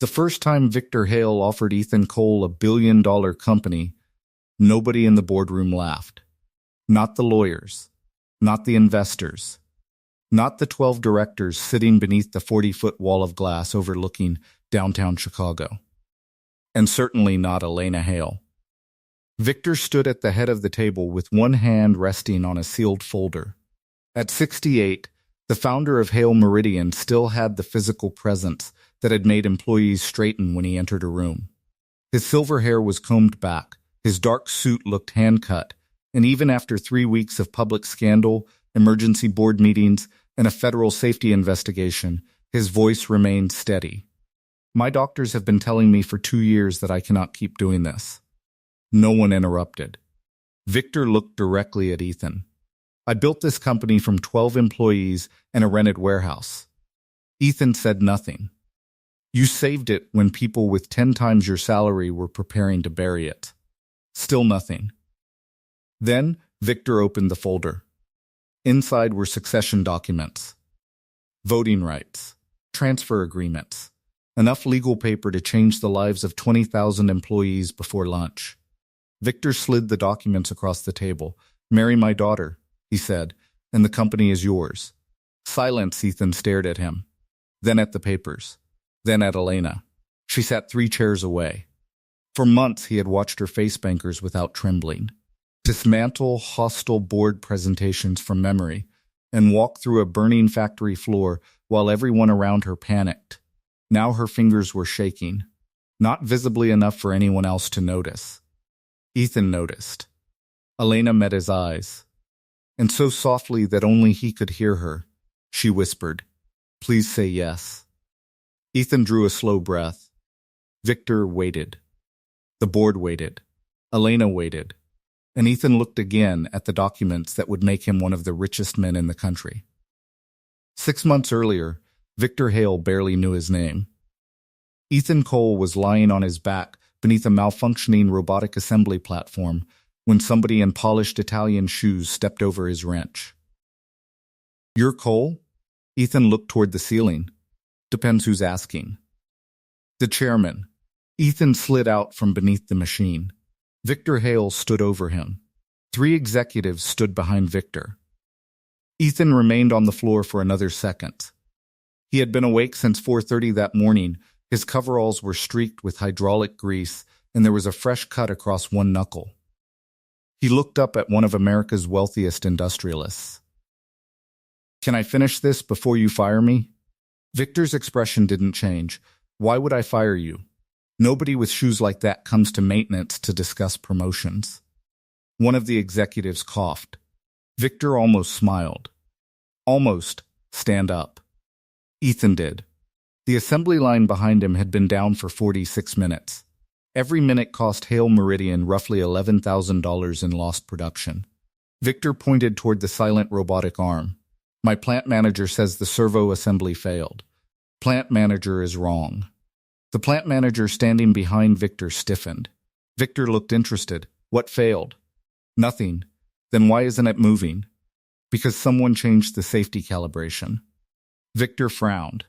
The first time Victor Hale offered Ethan Cole $1 billion company, nobody in the boardroom laughed. Not the lawyers, not the investors, not the 12 directors sitting beneath the 40-foot wall of glass overlooking downtown Chicago. And certainly not Elena Hale. Victor stood at the head of the table with one hand resting on a sealed folder. At 68, the founder of Hale Meridian still had the physical presence that had made employees straighten when he entered a room. His silver hair was combed back, his dark suit looked hand-cut, and even after 3 weeks of public scandal, emergency board meetings, and a federal safety investigation, his voice remained steady. My doctors have been telling me for 2 years that I cannot keep doing this. No one interrupted. Victor looked directly at Ethan. I built this company from 12 employees and a rented warehouse. Ethan said nothing. You saved it when people with 10 times your salary were preparing to bury it. Still nothing. Then Victor opened the folder. Inside were succession documents, voting rights, transfer agreements, enough legal paper to change the lives of 20,000 employees before lunch. Victor slid the documents across the table. Marry my daughter, he said, and the company is yours. Silence. Ethan stared at him, then at the papers, then at Elena. She sat 3 chairs away. For months he had watched her face bankers without trembling, dismantle hostile board presentations from memory, and walk through a burning factory floor while everyone around her panicked. Now her fingers were shaking, not visibly enough for anyone else to notice. Ethan noticed. Elena met his eyes, and so softly that only he could hear her, she whispered, "Please say yes." Ethan drew a slow breath. Victor waited. The board waited. Elena waited. And Ethan looked again at the documents that would make him one of the richest men in the country. 6 months earlier, Victor Hale barely knew his name. Ethan Cole was lying on his back beneath a malfunctioning robotic assembly platform when somebody in polished Italian shoes stepped over his wrench. "You're Cole?" Ethan looked toward the ceiling. "Depends who's asking." "The chairman." Ethan slid out from beneath the machine. Victor Hale stood over him. 3 executives stood behind Victor. Ethan remained on the floor for another second. He had been awake since 4:30 that morning. His coveralls were streaked with hydraulic grease, and there was a fresh cut across one knuckle. He looked up at one of America's wealthiest industrialists. "Can I finish this before you fire me?" Victor's expression didn't change. "Why would I fire you? Nobody with shoes like that comes to maintenance to discuss promotions." One of the executives coughed. Victor almost smiled. "Almost. Stand up." Ethan did. The assembly line behind him had been down for 46 minutes. Every minute cost Hale Meridian roughly $11,000 in lost production. Victor pointed toward the silent robotic arm. "My plant manager says the servo assembly failed. Plant manager is wrong." The plant manager standing behind Victor stiffened. Victor looked interested. "What failed?" "Nothing." "Then why isn't it moving?" "Because someone changed the safety calibration." Victor frowned.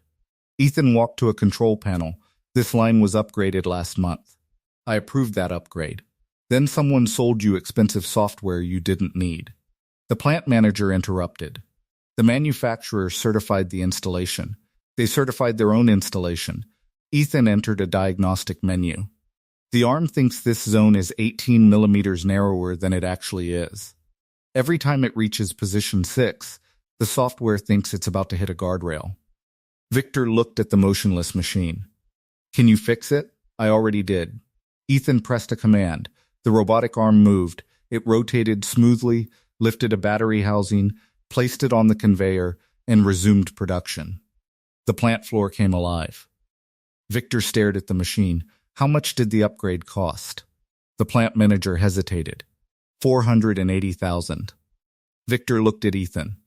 Ethan walked to a control panel. "This line was upgraded last month. I approved that upgrade. Then someone sold you expensive software you didn't need." The plant manager interrupted. "The manufacturer certified the installation. They certified their own installation." Ethan entered a diagnostic menu. "The arm thinks this zone is 18 millimeters narrower than it actually is. Every time it reaches position 6, the software thinks it's about to hit a guardrail." Victor looked at the motionless machine. "Can you fix it?" "I already did." Ethan pressed a command. The robotic arm moved. It rotated smoothly, lifted a battery housing, placed it on the conveyor, and resumed production. The plant floor came alive. Victor stared at the machine. "How much did the upgrade cost?" The plant manager hesitated. $480,000. Victor looked at Ethan.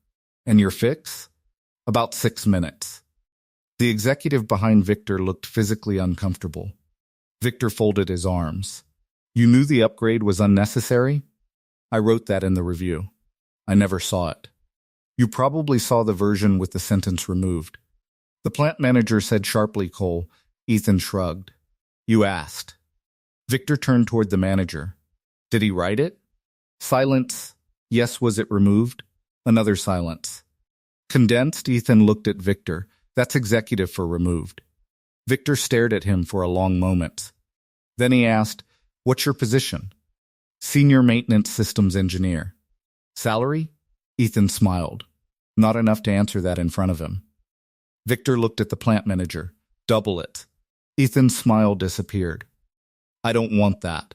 "And your fix?" "About 6 minutes." The executive behind Victor looked physically uncomfortable. Victor folded his arms. "You knew the upgrade was unnecessary?" "I wrote that in the review. I never saw it." "You probably saw the version with the sentence removed." The plant manager said sharply, "Cole, Ethan shrugged. You asked. Victor turned toward the manager. Did he write it? Silence. Yes, was it removed? Another silence. Condensed, Ethan looked at Victor. That's executive for removed. Victor stared at him for a long moment. Then he asked, What's your position? Senior Maintenance Systems Engineer. Salary? Ethan smiled. Not enough to answer that in front of him. Victor looked at the plant manager. Double it. Ethan's smile disappeared. I don't want that.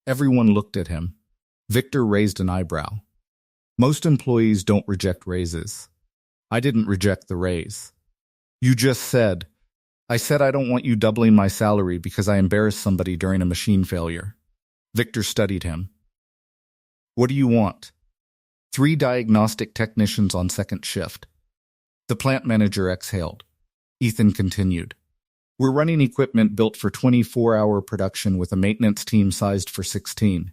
Everyone looked at him. Victor raised an eyebrow. Most employees don't reject raises. I didn't reject the raise. You just said, I said I don't want you doubling my salary because I embarrassed somebody during a machine failure. Victor studied him. What do you want? 3 diagnostic technicians on second shift. The plant manager exhaled. Ethan continued. We're running equipment built for 24-hour production with a maintenance team sized for 16.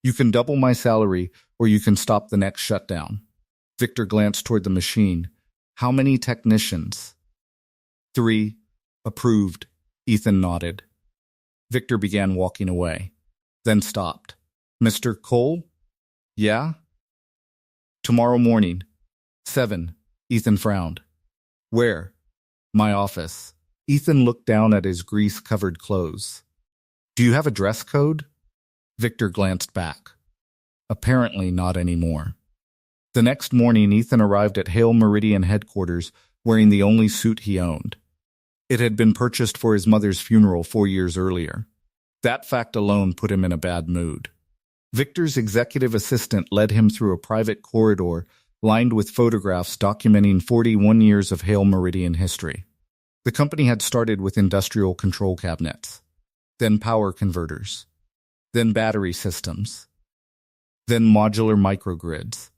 You can double my salary or you can stop the next shutdown. Victor glanced toward the machine. How many technicians? 3. Approved. Ethan nodded. Victor began walking away, then stopped. Mr. Cole? Yeah? Tomorrow morning. 7. Ethan frowned. Where? My office. Ethan looked down at his grease-covered clothes. Do you have a dress code? Victor glanced back. Apparently not anymore. The next morning, Ethan arrived at Hale Meridian headquarters wearing the only suit he owned. It had been purchased for his mother's funeral 4 years earlier. That fact alone put him in a bad mood. Victor's executive assistant led him through a private corridor lined with photographs documenting 41 years of Hale Meridian history. The company had started with industrial control cabinets, then power converters, then battery systems, then modular microgrids.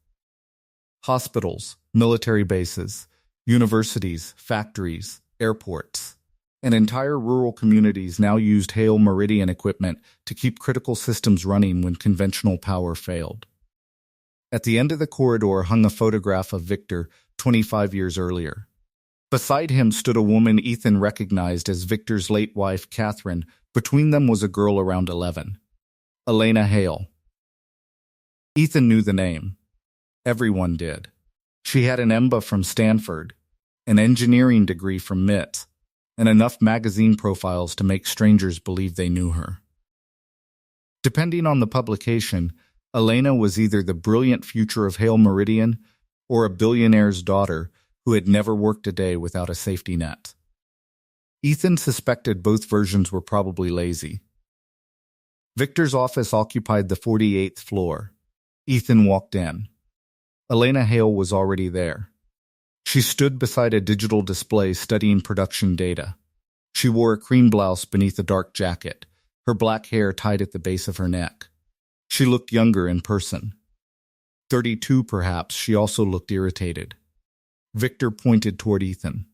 Hospitals, military bases, universities, factories, airports, and entire rural communities now used Hale Meridian equipment to keep critical systems running when conventional power failed. At the end of the corridor hung a photograph of Victor 25 years earlier. Beside him stood a woman Ethan recognized as Victor's late wife, Catherine. Between them was a girl around 11. Elena Hale. Ethan knew the name. Everyone did. She had an MBA from Stanford, an engineering degree from MIT, and enough magazine profiles to make strangers believe they knew her. Depending on the publication, Elena was either the brilliant future of Hale Meridian or a billionaire's daughter who had never worked a day without a safety net. Ethan suspected both versions were probably lazy. Victor's office occupied the 48th floor. Ethan walked in. Elena Hale was already there. She stood beside a digital display studying production data. She wore a cream blouse beneath a dark jacket, her black hair tied at the base of her neck. She looked younger in person. 32, perhaps. She also looked irritated. Victor pointed toward Ethan.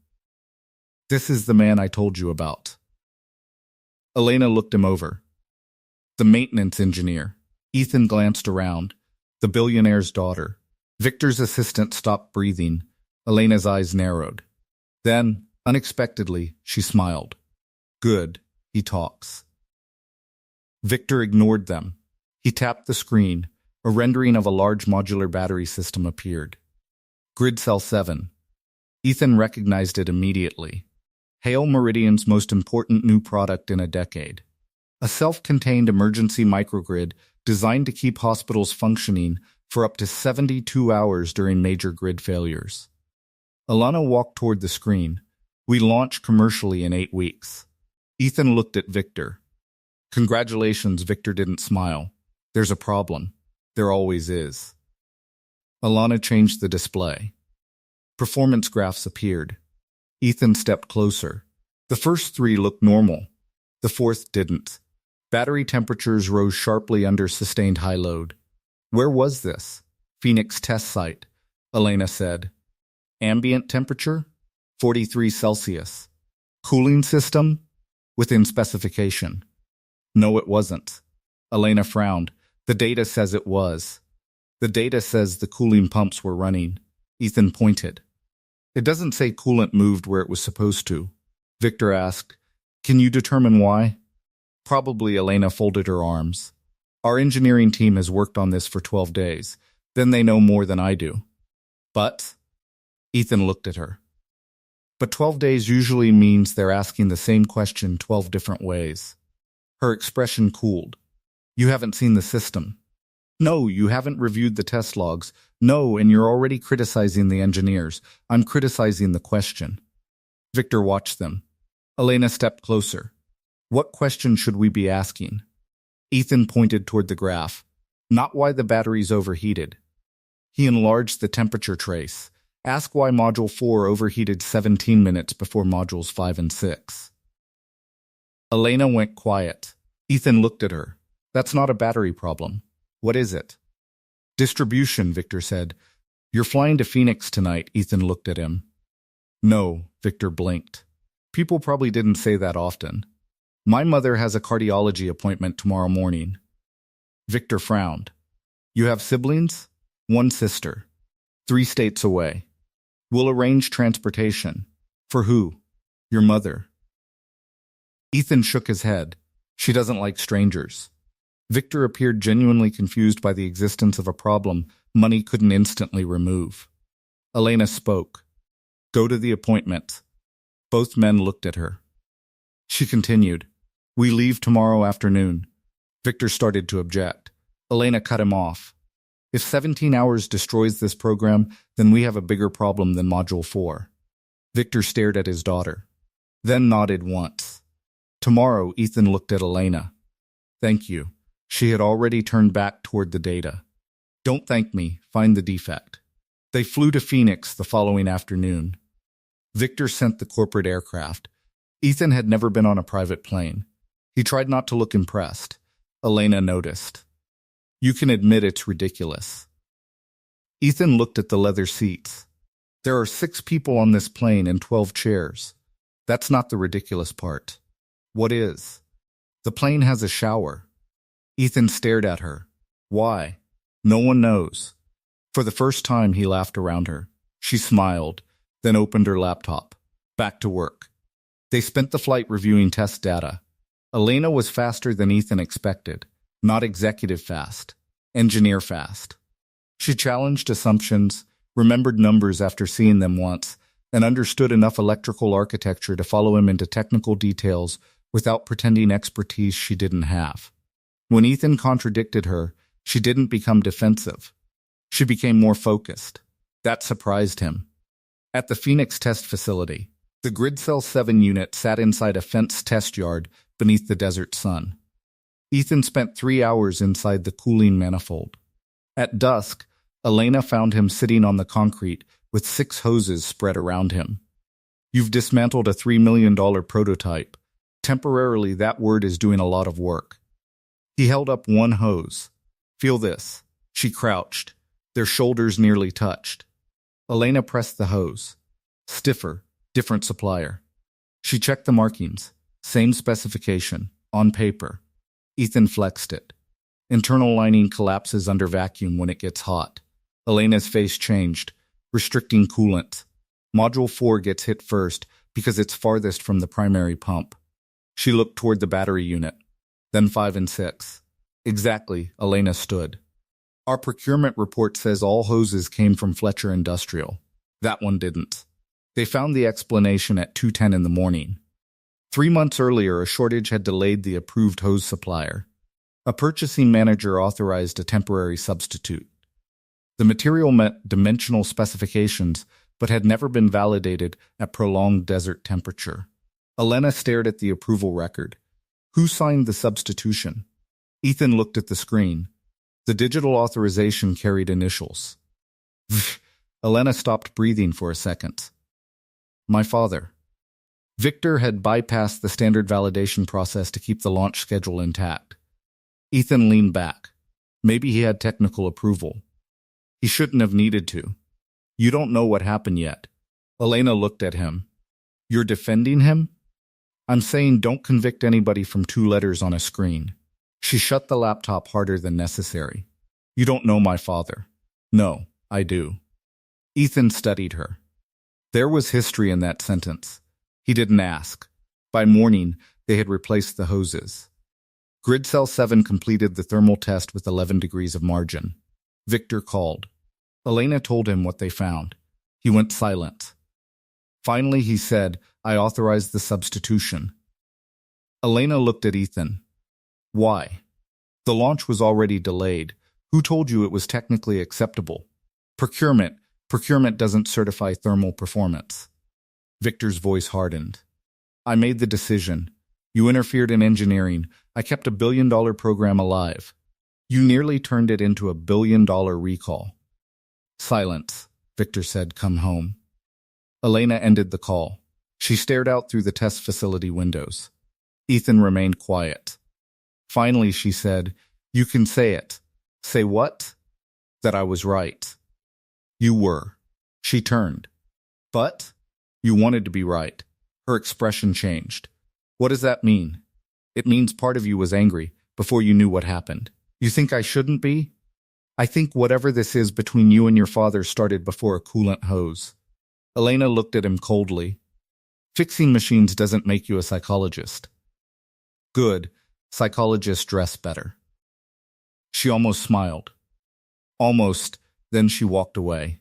This is the man I told you about. Elena looked him over. The maintenance engineer. Ethan glanced around. The billionaire's daughter. Victor's assistant stopped breathing. Elena's eyes narrowed. Then, unexpectedly, she smiled. Good, he talks. Victor ignored them. He tapped the screen. A rendering of a large modular battery system appeared. Grid Cell 7. Ethan recognized it immediately. Hale Meridian's most important new product in a decade. A self-contained emergency microgrid designed to keep hospitals functioning for up to 72 hours during major grid failures. Alana walked toward the screen. We launch commercially in 8 weeks. Ethan looked at Victor. Congratulations, Victor didn't smile. There's a problem. There always is. Alana changed the display. Performance graphs appeared. Ethan stepped closer. The first 3 looked normal. The 4th didn't. Battery temperatures rose sharply under sustained high load. Where was this? Phoenix test site, Elena said. Ambient temperature? 43 Celsius. Cooling system? Within specification. No, it wasn't. Elena frowned. The data says it was. The data says the cooling pumps were running. Ethan pointed. It doesn't say coolant moved where it was supposed to. Victor asked, Can you determine why? Probably. Elena folded her arms. Our engineering team has worked on this for 12 days. Then they know more than I do. But? Ethan looked at her. But 12 days usually means they're asking the same question 12 different ways. Her expression cooled. You haven't seen the system. No, you haven't reviewed the test logs. No, and you're already criticizing the engineers. I'm criticizing the question. Victor watched them. Elena stepped closer. What question should we be asking? Ethan pointed toward the graph. Not why the battery's overheated. He enlarged the temperature trace. Ask why Module 4 overheated 17 minutes before Modules 5 and 6. Elena went quiet. Ethan looked at her. That's not a battery problem. What is it? Distribution, Victor said. You're flying to Phoenix tonight, Ethan looked at him. No, Victor blinked. People probably didn't say that often. My mother has a cardiology appointment tomorrow morning. Victor frowned. You have siblings? One sister. 3 states away. We'll arrange transportation. For who? Your mother. Ethan shook his head. She doesn't like strangers. Victor appeared genuinely confused by the existence of a problem money couldn't instantly remove. Elena spoke. Go to the appointment. Both men looked at her. She continued. We leave tomorrow afternoon. Victor started to object. Elena cut him off. If 17 hours destroys this program, then we have a bigger problem than Module 4. Victor stared at his daughter, then nodded once. Tomorrow, Ethan looked at Elena. Thank you. She had already turned back toward the data. Don't thank me. Find the defect. They flew to Phoenix the following afternoon. Victor sent the corporate aircraft. Ethan had never been on a private plane. He tried not to look impressed. Elena noticed. You can admit it's ridiculous. Ethan looked at the leather seats. There are 6 people on this plane and 12 chairs. That's not the ridiculous part. What is? The plane has a shower. Ethan stared at her. Why? No one knows. For the first time, he laughed around her. She smiled, then opened her laptop. Back to work. They spent the flight reviewing test data. Elena was faster than Ethan expected. Not executive fast, engineer fast. She challenged assumptions, remembered numbers after seeing them once, and understood enough electrical architecture to follow him into technical details without pretending expertise she didn't have. When Ethan contradicted her, she didn't become defensive. She became more focused. That surprised him. At the Phoenix test facility, the Grid Cell 7 unit sat inside a fenced test yard beneath the desert sun. Ethan spent 3 hours inside the cooling manifold. At dusk, Elena found him sitting on the concrete with 6 hoses spread around him. You've dismantled a $3 million prototype. Temporarily, that word is doing a lot of work. He held up one hose. Feel this. She crouched. Their shoulders nearly touched. Elena pressed the hose. Stiffer, different supplier. She checked the markings. Same specification, on paper. Ethan flexed it. Internal lining collapses under vacuum when it gets hot. Elena's face changed, restricting coolant. Module 4 gets hit first because it's farthest from the primary pump. She looked toward the battery unit. Then 5 and 6. Exactly, Elena stood. Our procurement report says all hoses came from Fletcher Industrial. That one didn't. They found the explanation at 2:10 in the morning. 3 months earlier, a shortage had delayed the approved hose supplier. A purchasing manager authorized a temporary substitute. The material met dimensional specifications, but had never been validated at prolonged desert temperature. Elena stared at the approval record. Who signed the substitution? Ethan looked at the screen. The digital authorization carried initials. Elena stopped breathing for a second. My father. Victor had bypassed the standard validation process to keep the launch schedule intact. Ethan leaned back. Maybe he had technical approval. He shouldn't have needed to. You don't know what happened yet. Elena looked at him. You're defending him? I'm saying don't convict anybody from 2 letters on a screen. She shut the laptop harder than necessary. You don't know my father. No, I do. Ethan studied her. There was history in that sentence. He didn't ask. By morning, they had replaced the hoses. Grid cell 7 completed the thermal test with 11 degrees of margin. Victor called. Elena told him what they found. He went silent. Finally, he said, I authorized the substitution. Elena looked at Ethan. Why? The launch was already delayed. Who told you it was technically acceptable? Procurement. Procurement doesn't certify thermal performance. Victor's voice hardened. I made the decision. You interfered in engineering. I kept a billion-dollar program alive. You nearly turned it into a billion-dollar recall. Silence, Victor said, come home. Elena ended the call. She stared out through the test facility windows. Ethan remained quiet. Finally, she said, You can say it. Say what? That I was right. You were. She turned. But? You wanted to be right. Her expression changed. What does that mean? It means part of you was angry before you knew what happened. You think I shouldn't be? I think whatever this is between you and your father started before a coolant hose. Elena looked at him coldly. Fixing machines doesn't make you a psychologist. Good. Psychologists dress better. She almost smiled. Almost, then she walked away.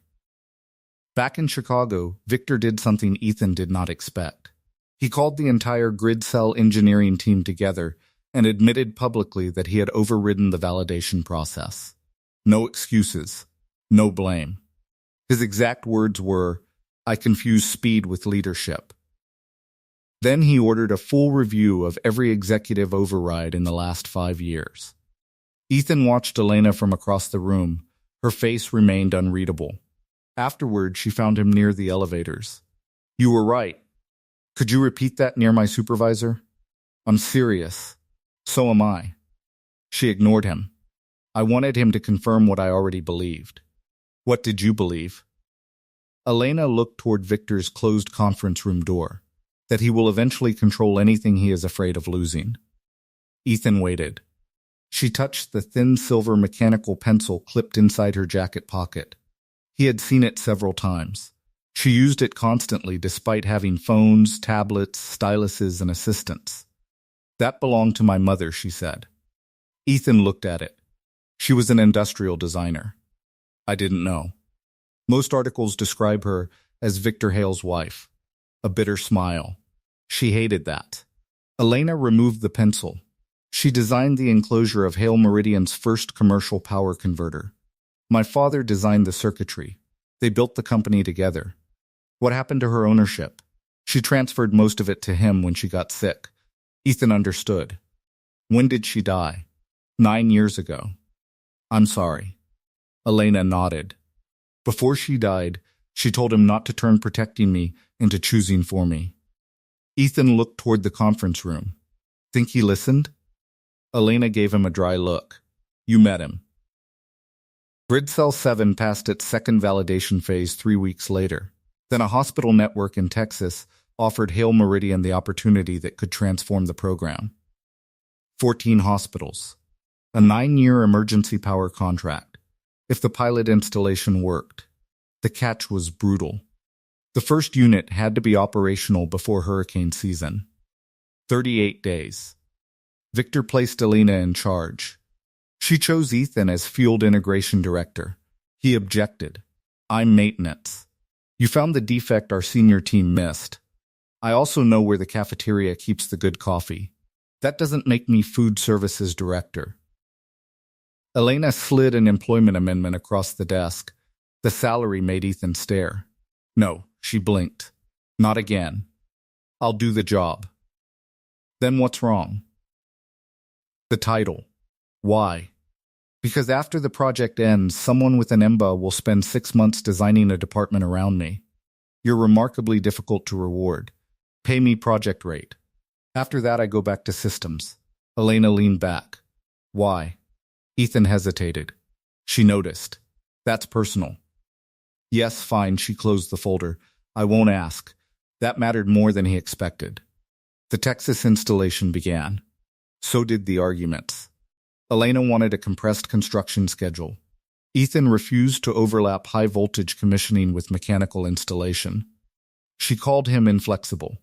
Back in Chicago, Victor did something Ethan did not expect. He called the entire grid cell engineering team together and admitted publicly that he had overridden the validation process. No excuses. No blame. His exact words were, I confuse speed with leadership. Then he ordered a full review of every executive override in the last 5 years. Ethan watched Elena from across the room. Her face remained unreadable. Afterward, she found him near the elevators. You were right. Could you repeat that near my supervisor? I'm serious. So am I. She ignored him. I wanted him to confirm what I already believed. What did you believe? Elena looked toward Victor's closed conference room door, that he will eventually control anything he is afraid of losing. Ethan waited. She touched the thin silver mechanical pencil clipped inside her jacket pocket. He had seen it several times. She used it constantly despite having phones, tablets, styluses, and assistants. That belonged to my mother, she said. Ethan looked at it. She was an industrial designer. I didn't know. Most articles describe her as Victor Hale's wife. A bitter smile. She hated that. Elena removed the pencil. She designed the enclosure of Hale Meridian's first commercial power converter. My father designed the circuitry. They built the company together. What happened to her ownership? She transferred most of it to him when she got sick. Ethan understood. When did she die? 9 years ago. I'm sorry. Elena nodded. Before she died, she told him not to turn protecting me into choosing for me. Ethan looked toward the conference room. Think he listened? Elena gave him a dry look. You met him. Grid Cell 7 passed its second validation phase 3 weeks later. Then a hospital network in Texas offered Hale Meridian the opportunity that could transform the program. 14 hospitals. A 9-year emergency power contract. If the pilot installation worked. The catch was brutal. The first unit had to be operational before hurricane season. 38 days. Victor placed Elena in charge. She chose Ethan as field integration director. He objected. I'm maintenance. You found the defect our senior team missed. I also know where the cafeteria keeps the good coffee. That doesn't make me food services director. Elena slid an employment amendment across the desk. The salary made Ethan stare. No, she blinked. Not again. I'll do the job. Then what's wrong? The title. Why? Because after the project ends, someone with an MBA will spend 6 months designing a department around me. You're remarkably difficult to reward. Pay me project rate. After that, I go back to systems. Elena leaned back. Why? Ethan hesitated. She noticed. That's personal. Yes, fine, she closed the folder. I won't ask. That mattered more than he expected. The Texas installation began. So did the arguments. Elena wanted a compressed construction schedule. Ethan refused to overlap high-voltage commissioning with mechanical installation. She called him inflexible.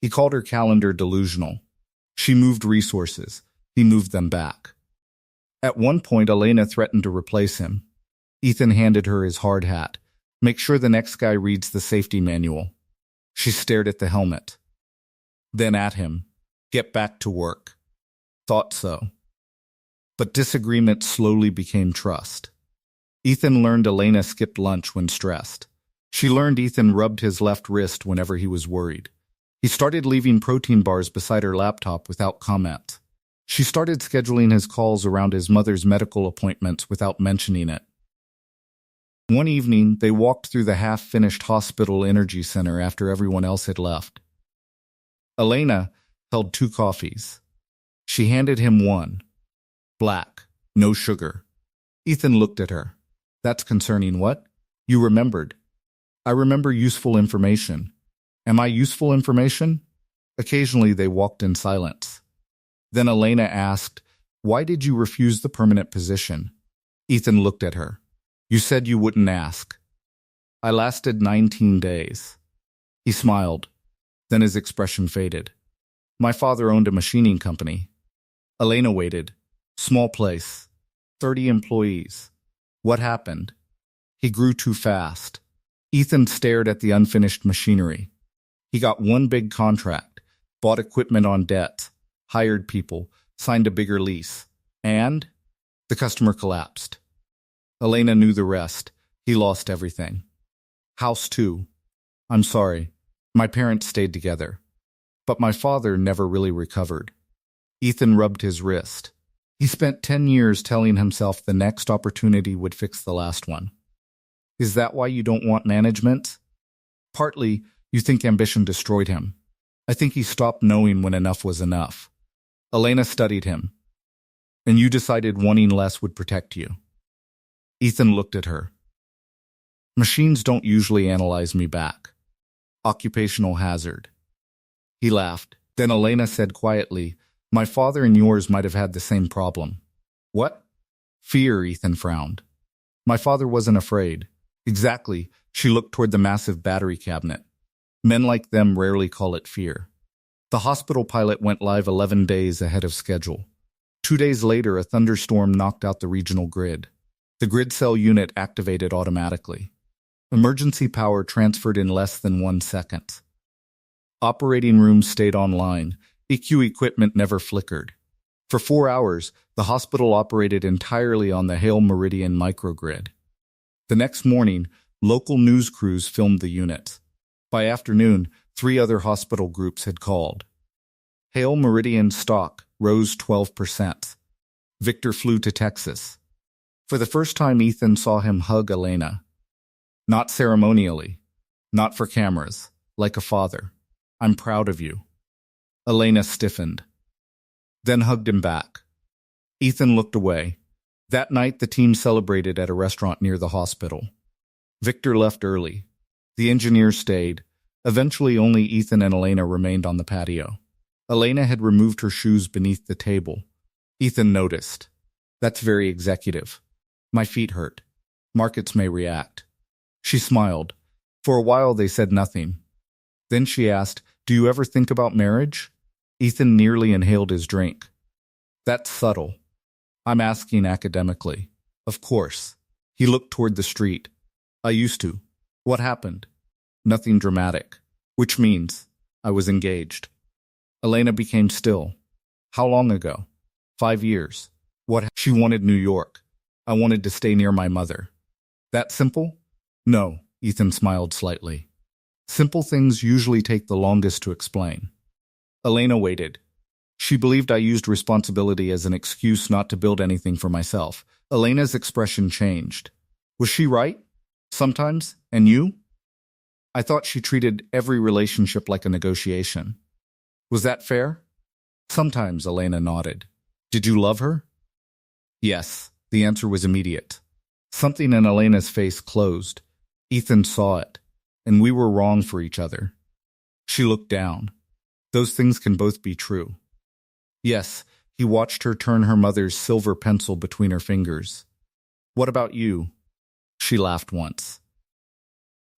He called her calendar delusional. She moved resources. He moved them back. At one point, Elena threatened to replace him. Ethan handed her his hard hat. Make sure the next guy reads the safety manual. She stared at the helmet. Then at him. Get back to work. Thought so. But disagreement slowly became trust. Ethan learned Elena skipped lunch when stressed. She learned Ethan rubbed his left wrist whenever he was worried. He started leaving protein bars beside her laptop without comment. She started scheduling his calls around his mother's medical appointments without mentioning it. One evening, they walked through the half-finished hospital energy center after everyone else had left. Elena held 2 coffees. She handed him one. Black, no sugar. Ethan looked at her. That's concerning. What? You remembered. I remember useful information. Am I useful information? Occasionally they walked in silence. Then Elena asked, why did you refuse the permanent position? Ethan looked at her. You said you wouldn't ask. I lasted 19 days. He smiled. Then his expression faded. My father owned a machining company. Elena waited. Small place. 30 employees. What happened? He grew too fast. Ethan stared at the unfinished machinery. He got one big contract, bought equipment on debt, hired people, signed a bigger lease, and the customer collapsed. Elena knew the rest. He lost everything. House too. I'm sorry. My parents stayed together. But my father never really recovered. Ethan rubbed his wrist. He spent 10 years telling himself the next opportunity would fix the last one. Is that why you don't want management? Partly, you think ambition destroyed him. I think he stopped knowing when enough was enough. Elena studied him. And you decided wanting less would protect you. Ethan looked at her. Machines don't usually analyze me back. Occupational hazard. He laughed. Then Elena said quietly, my father and yours might have had the same problem. What? Fear, Ethan frowned. My father wasn't afraid. Exactly. She looked toward the massive battery cabinet. Men like them rarely call it fear. The hospital pilot went live 11 days ahead of schedule. 2 days later, a thunderstorm knocked out the regional grid. The grid cell unit activated automatically. Emergency power transferred in less than 1 second. Operating rooms stayed online. EQ equipment never flickered. For 4 hours, the hospital operated entirely on the Hale Meridian microgrid. The next morning, local news crews filmed the unit. By afternoon, 3 other hospital groups had called. Hale Meridian stock rose 12%. Victor flew to Texas. For the first time, Ethan saw him hug Elena. Not ceremonially, not for cameras, like a father. I'm proud of you. Elena stiffened, then hugged him back. Ethan looked away. That night, the team celebrated at a restaurant near the hospital. Victor left early. The engineer stayed. Eventually, only Ethan and Elena remained on the patio. Elena had removed her shoes beneath the table. Ethan noticed. That's very executive. My feet hurt. Markets may react. She smiled. For a while, they said nothing. Then she asked, do you ever think about marriage? Ethan nearly inhaled his drink. That's subtle. I'm asking academically. Of course. He looked toward the street. I used to. What happened? Nothing dramatic. Which means I was engaged. Elena became still. How long ago? 5 years. What? She wanted New York. I wanted to stay near my mother. That simple? No, Ethan smiled slightly. Simple things usually take the longest to explain. Elena waited. She believed I used responsibility as an excuse not to build anything for myself. Elena's expression changed. Was she right? Sometimes? And you? I thought she treated every relationship like a negotiation. Was that fair? Sometimes, Elena nodded. Did you love her? Yes, the answer was immediate. Something in Elena's face closed. Ethan saw it, and we were wrong for each other. She looked down. Those things can both be true. Yes, he watched her turn her mother's silver pencil between her fingers. What about you? She laughed once.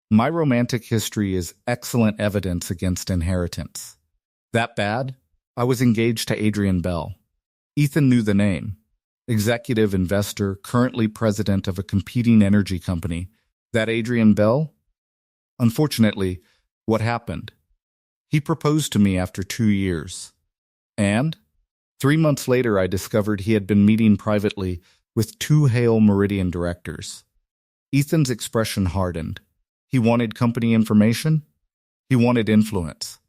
My romantic history is excellent evidence against inheritance. That bad? I was engaged to Adrian Bell. Ethan knew the name. Executive investor, currently president of a competing energy company. That Adrian Bell? Unfortunately, what happened? He proposed to me after 2 years. And 3 months later, I discovered he had been meeting privately with two Hale Meridian directors. Ethan's expression hardened. He wanted company information? He wanted influence.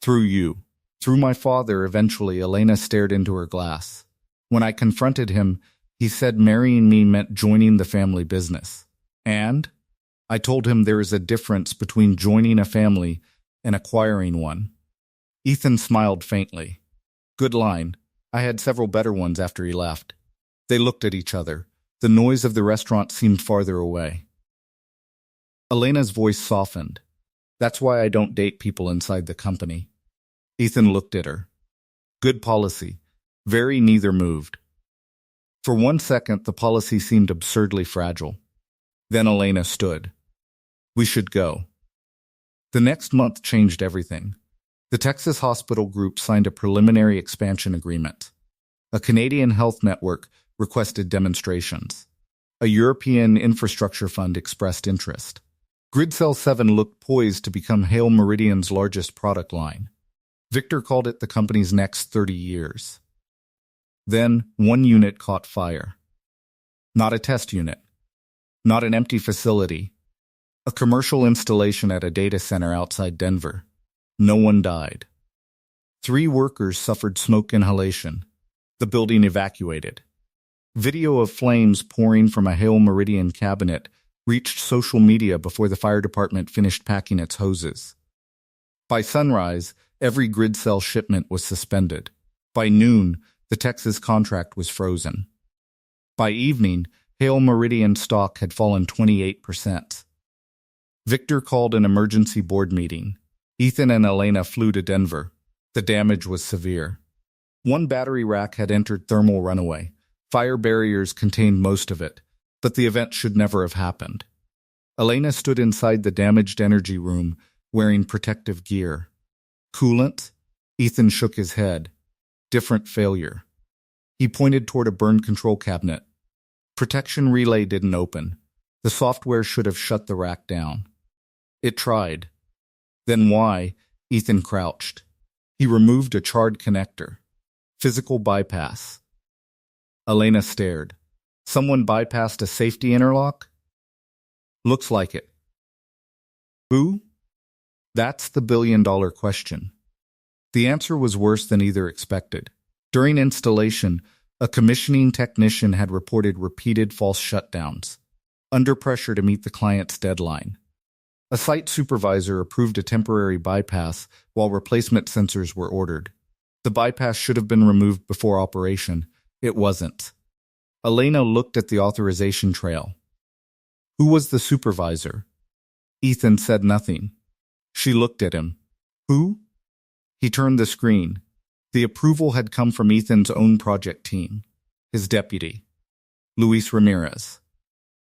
Through you. Through my father, eventually, Elena stared into her glass. When I confronted him, he said marrying me meant joining the family business. And I told him there is a difference between joining a family and acquiring one. Ethan smiled faintly. Good line. I had several better ones after he left. They looked at each other. The noise of the restaurant seemed farther away. Elena's voice softened. That's why I don't date people inside the company. Ethan looked at her. Good policy. Very neither moved. For 1 second, the policy seemed absurdly fragile. Then Elena stood. We should go. The next month changed everything. The Texas Hospital Group signed a preliminary expansion agreement. A Canadian health network requested demonstrations. A European infrastructure fund expressed interest. GridCell 7 looked poised to become Hale Meridian's largest product line. Victor called it the company's next 30 years. Then, one unit caught fire. Not a test unit. Not an empty facility. A commercial installation at a data center outside Denver. No one died. 3 workers suffered smoke inhalation. The building evacuated. Video of flames pouring from a Hale Meridian cabinet reached social media before the fire department finished packing its hoses. By sunrise, every GridCell shipment was suspended. By noon, the Texas contract was frozen. By evening, Hale Meridian stock had fallen 28%. Victor called an emergency board meeting. Ethan and Elena flew to Denver. The damage was severe. One battery rack had entered thermal runaway. Fire barriers contained most of it, but the event should never have happened. Elena stood inside the damaged energy room, wearing protective gear. Coolant? Ethan shook his head. Different failure. He pointed toward a burn control cabinet. Protection relay didn't open. The software should have shut the rack down. It tried. Then why? Ethan crouched. He removed a charred connector. Physical bypass. Elena stared. Someone bypassed a safety interlock? Looks like it. Who? That's the billion-dollar question. The answer was worse than either expected. During installation, a commissioning technician had reported repeated false shutdowns, under pressure to meet the client's deadline. A site supervisor approved a temporary bypass while replacement sensors were ordered. The bypass should have been removed before operation. It wasn't. Elena looked at the authorization trail. Who was the supervisor? Ethan said nothing. She looked at him. Who? He turned the screen. The approval had come from Ethan's own project team, his deputy, Luis Ramirez.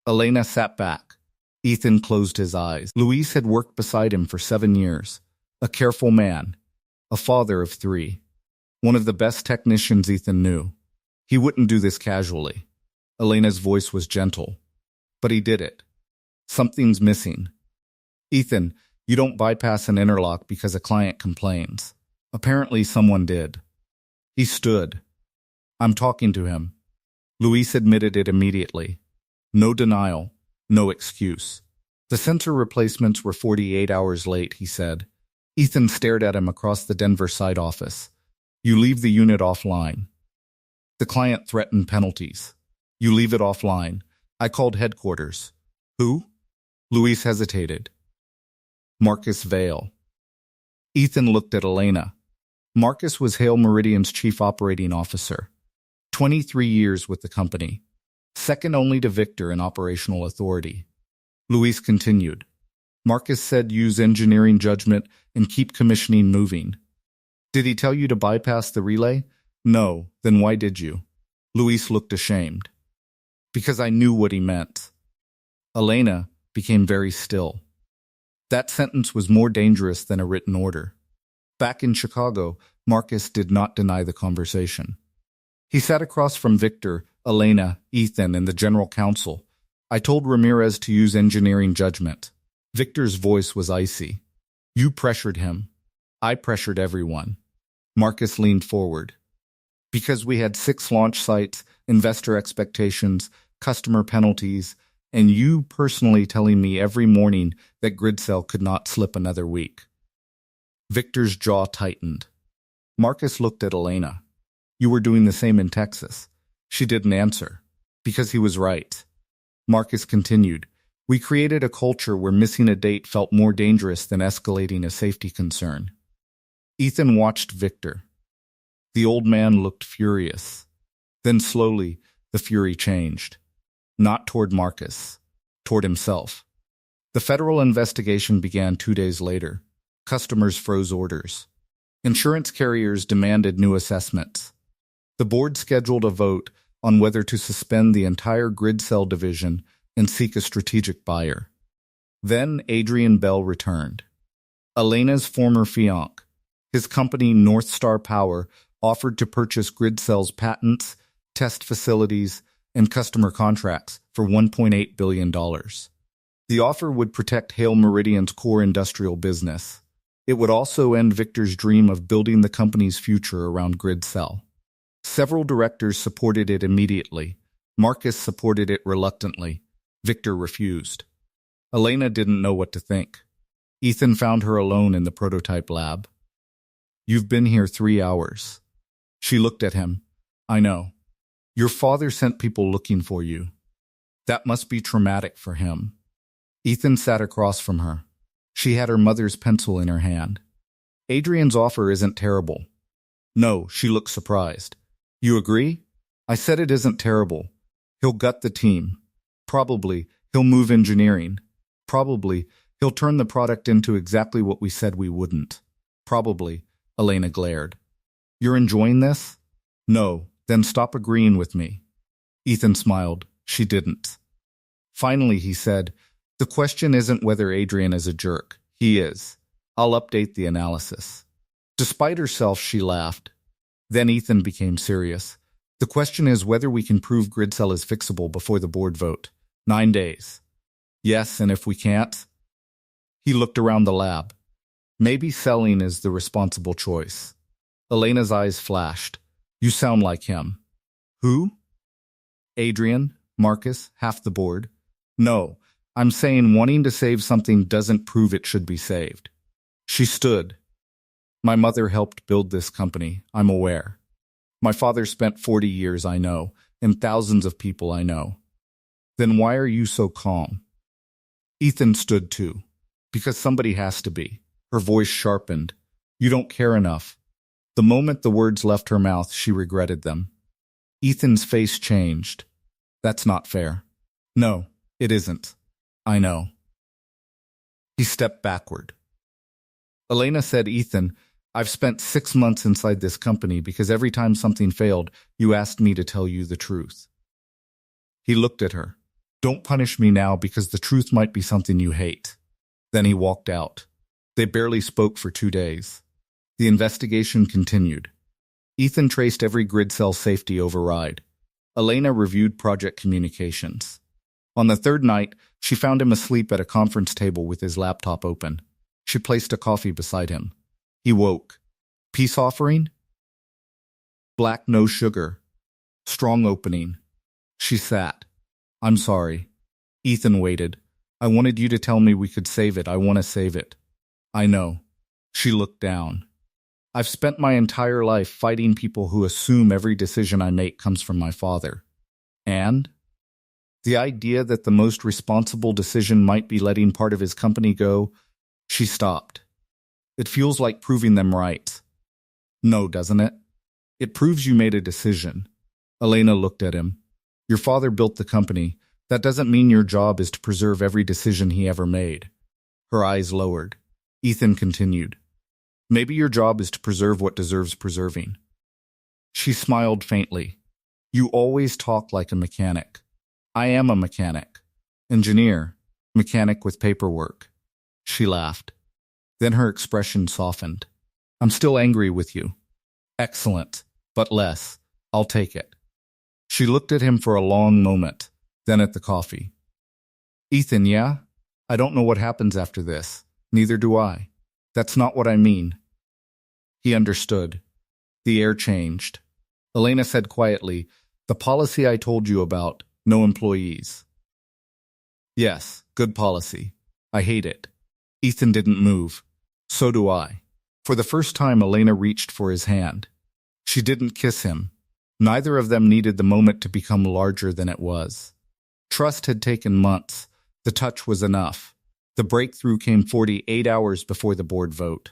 Elena sat back. Ethan closed his eyes. Luis had worked beside him for 7 years. A careful man. A father of 3. One of the best technicians Ethan knew. He wouldn't do this casually. Elena's voice was gentle. But he did it. Something's missing. Ethan, you don't bypass an interlock because a client complains. Apparently someone did. He stood. I'm talking to him. Luis admitted it immediately. No denial. No excuse. The sensor replacements were 48 hours late, he said. Ethan stared at him across the Denver site office. You leave the unit offline. The client threatened penalties. You leave it offline. I called headquarters. Who? Luis hesitated. Marcus Vale. Ethan looked at Elena. Marcus was Hale Meridian's chief operating officer. 23 years with the company. Second only to Victor in operational authority. Luis continued. Marcus said use engineering judgment and keep commissioning moving. Did he tell you to bypass the relay? No, then why did you? Luis looked ashamed. Because I knew what he meant. Elena became very still. That sentence was more dangerous than a written order. Back in Chicago, Marcus did not deny the conversation. He sat across from Victor, Elena, Ethan, and the general counsel. I told Ramirez to use engineering judgment. Victor's voice was icy. You pressured him. I pressured everyone. Marcus leaned forward. Because we had 6 launch sites, investor expectations, customer penalties, and you personally telling me every morning that GridCell could not slip another week. Victor's jaw tightened. Marcus looked at Elena. You were doing the same in Texas. She didn't answer. Because he was right. Marcus continued. We created a culture where missing a date felt more dangerous than escalating a safety concern. Ethan watched Victor. The old man looked furious. Then slowly, the fury changed. Not toward Marcus, toward himself. The federal investigation began 2 days later. Customers froze orders. Insurance carriers demanded new assessments. The board scheduled a vote on whether to suspend the entire GridCell division and seek a strategic buyer. Then Adrian Bell returned. Elena's former fiancé, his company North Star Power, offered to purchase GridCell's patents, test facilities, and customer contracts for $1.8 billion. The offer would protect Hale Meridian's core industrial business. It would also end Victor's dream of building the company's future around GridCell. Several directors supported it immediately. Marcus supported it reluctantly. Victor refused. Elena didn't know what to think. Ethan found her alone in the prototype lab. You've been here 3 hours. She looked at him. I know. Your father sent people looking for you. That must be traumatic for him. Ethan sat across from her. She had her mother's pencil in her hand. Adrian's offer isn't terrible. No, she looked surprised. You agree? I said it isn't terrible. He'll gut the team. Probably, he'll move engineering. Probably, he'll turn the product into exactly what we said we wouldn't. Probably, Elena glared. You're enjoying this? No, then stop agreeing with me. Ethan smiled. She didn't. Finally, he said, the question isn't whether Adrian is a jerk. He is. I'll update the analysis. Despite herself, she laughed. Then Ethan became serious. The question is whether we can prove GridCell is fixable before the board vote. 9 days. Yes, and if we can't? He looked around the lab. Maybe selling is the responsible choice. Elena's eyes flashed. You sound like him. Who? Adrian, Marcus, half the board. No, I'm saying wanting to save something doesn't prove it should be saved. She stood. My mother helped build this company, I'm aware. My father spent 40 years, I know, and thousands of people I know. Then why are you so calm? Ethan stood too. Because somebody has to be. Her voice sharpened. You don't care enough. The moment the words left her mouth, she regretted them. Ethan's face changed. That's not fair. No, it isn't. I know. He stepped backward. Elena said, Ethan, I've spent 6 months inside this company because every time something failed, you asked me to tell you the truth. He looked at her. Don't punish me now because the truth might be something you hate. Then he walked out. They barely spoke for 2 days. The investigation continued. Ethan traced every GridCell safety override. Elena reviewed project communications. On the 3rd night, she found him asleep at a conference table with his laptop open. She placed a coffee beside him. He woke. Peace offering? Black, no sugar. Strong opening. She sat. I'm sorry. Ethan waited. I wanted you to tell me we could save it. I want to save it. I know. She looked down. I've spent my entire life fighting people who assume every decision I make comes from my father. And? The idea that the most responsible decision might be letting part of his company go, she stopped. It feels like proving them right. No, doesn't it? It proves you made a decision. Elena looked at him. Your father built the company. That doesn't mean your job is to preserve every decision he ever made. Her eyes lowered. Ethan continued. Maybe your job is to preserve what deserves preserving. She smiled faintly. You always talk like a mechanic. I am a mechanic. Engineer. Mechanic with paperwork. She laughed. Then her expression softened. I'm still angry with you. Excellent, but less. I'll take it. She looked at him for a long moment, then at the coffee. Ethan, yeah? I don't know what happens after this. Neither do I. That's not what I mean. He understood. The air changed. Elena said quietly, the policy I told you about, no employees. Yes, good policy. I hate it. Ethan didn't move. So do I. For the first time, Elena reached for his hand. She didn't kiss him. Neither of them needed the moment to become larger than it was. Trust had taken months. The touch was enough. The breakthrough came 48 hours before the board vote.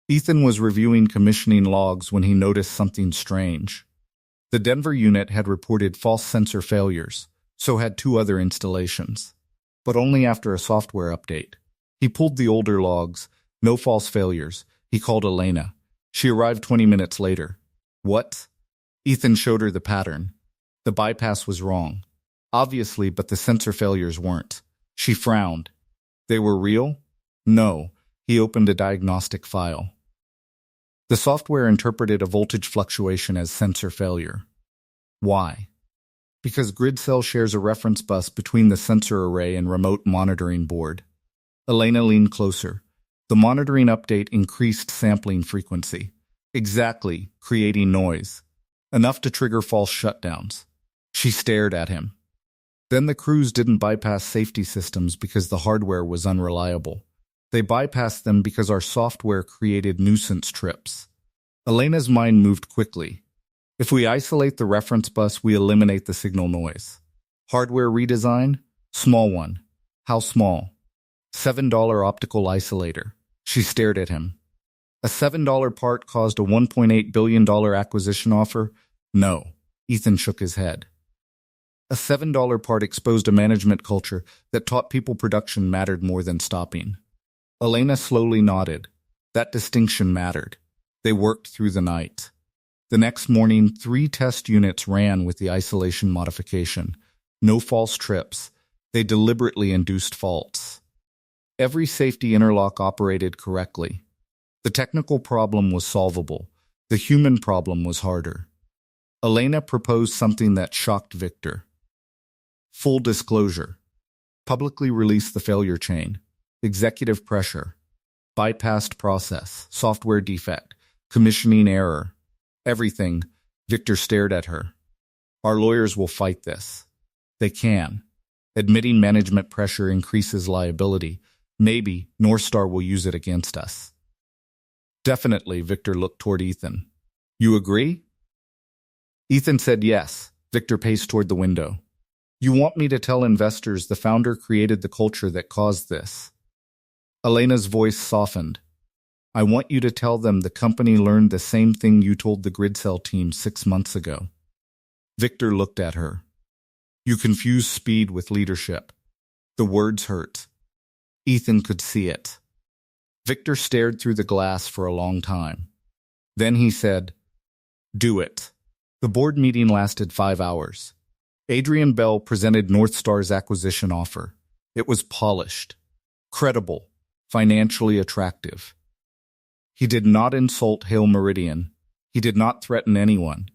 Ethan was reviewing commissioning logs when he noticed something strange. The Denver unit had reported false sensor failures, so had 2 other installations. But only after a software update. He pulled the older logs. No false failures. He called Elena. She arrived 20 minutes later. What? Ethan showed her the pattern. The bypass was wrong. Obviously, but the sensor failures weren't. She frowned. They were real? No. He opened a diagnostic file. The software interpreted a voltage fluctuation as sensor failure. Why? Because GridCell shares a reference bus between the sensor array and remote monitoring board. Elena leaned closer. The monitoring update increased sampling frequency. Exactly, creating noise. Enough to trigger false shutdowns. She stared at him. Then the crews didn't bypass safety systems because the hardware was unreliable. They bypassed them because our software created nuisance trips. Elena's mind moved quickly. If we isolate the reference bus, we eliminate the signal noise. Hardware redesign? Small one. How small? $7 optical isolator. She stared at him. A $7 part caused a $1.8 billion acquisition offer? No. Ethan shook his head. A $7 part exposed a management culture that taught people production mattered more than stopping. Elena slowly nodded. That distinction mattered. They worked through the night. The next morning, 3 test units ran with the isolation modification. No false trips. They deliberately induced faults. Every safety interlock operated correctly. The technical problem was solvable. The human problem was harder. Elena proposed something that shocked Victor. Full disclosure. Publicly release the failure chain. Executive pressure. Bypassed process. Software defect. Commissioning error. Everything. Victor stared at her. Our lawyers will fight this. They can. Admitting management pressure increases liability. Maybe North Star will use it against us. Definitely, Victor looked toward Ethan. You agree? Ethan said yes. Victor paced toward the window. You want me to tell investors the founder created the culture that caused this? Elena's voice softened. I want you to tell them the company learned the same thing you told the GridCell team 6 months ago. Victor looked at her. You confuse speed with leadership. The words hurt. Ethan could see it. Victor stared through the glass for a long time. Then he said, Do it. The board meeting lasted 5 hours. Adrian Bell presented North Star's acquisition offer. It was polished, credible, financially attractive. He did not insult Hale Meridian. He did not threaten anyone.